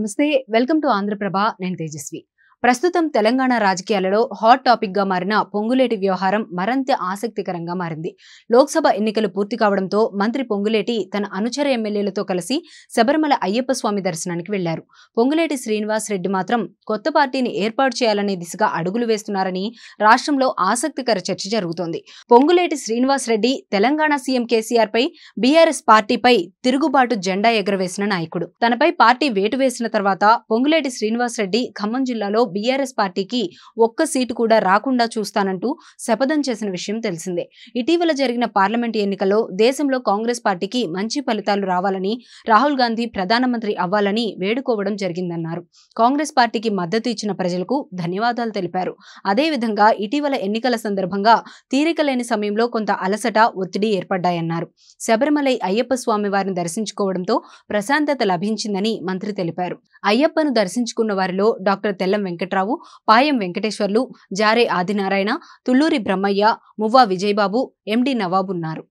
నమస్తే welcome to Andhraprabha నేను తేజస్వి ప్రస్తుతం తెలంగాణ రాజకీయాలలో హాట్ టాపిక్ గా మారిన పొంగులేటి వ్యవహారం మరింత ఆసక్తికరంగా మారింది. లోక్సభ ఎన్నికలు పూర్తి కావడంతో మంత్రి పొంగులేటి తన అనుచర ఎమ్మెల్యేలతో కలిసి శబరిమల అయ్యప్ప స్వామి దర్శనానికి వెళ్లారు. పొంగులేటి శ్రీనివాస్ రెడ్డి మాత్రం కొత్త పార్టీని ఏర్పాటు చేయాలనే దిశగా అడుగులు వేస్తున్నారని రాష్ట్రంలో ఆసక్తికర చర్చ జరుగుతోంది. పొంగులేటి శ్రీనివాస్ రెడ్డి తెలంగాణ సీఎం కేసీఆర్ పై బీఆర్ఎస్ పార్టీపై తిరుగుబాటు జెండా ఎగరవేసిన నాయకుడు. తనపై పార్టీ వేటు వేసిన తర్వాత పొంగులేటి శ్రీనివాస్ రెడ్డి ఖమ్మం జిల్లాలో బీఆర్ఎస్ పార్టీకి ఒక్క సీటు కూడా రాకుండా చూస్తానంటూ శపథం చేసిన విషయం తెలిసిందే. ఇటీవల జరిగిన పార్లమెంటు ఎన్నికల్లో దేశంలో కాంగ్రెస్ పార్టీకి మంచి ఫలితాలు రావాలని, రాహుల్ గాంధీ ప్రధానమంత్రి అవ్వాలని వేడుకోవడం జరిగిందన్నారు. కాంగ్రెస్ పార్టీకి మద్దతు ఇచ్చిన ప్రజలకు ధన్యవాదాలు తెలిపారు. అదేవిధంగా ఇటీవల ఎన్నికల సందర్భంగా తీరిక లేని సమయంలో కొంత అలసట, ఒత్తిడి ఏర్పడ్డాయన్నారు. శబరిమలై అయ్యప్ప స్వామి వారిని దర్శించుకోవడంతో ప్రశాంతత లభించిందని మంత్రి తెలిపారు. అయ్యప్పను దర్శించుకున్న వారిలో డాక్టర్ తెల్లం వెంకట్రావు, పాయం వెంకటేశ్వర్లు, జారే ఆదినారాయణ, తుళ్లూరి బ్రహ్మయ్య, మువ్వా విజయబాబు, ఎండి నవాబ్ ఉన్నారు.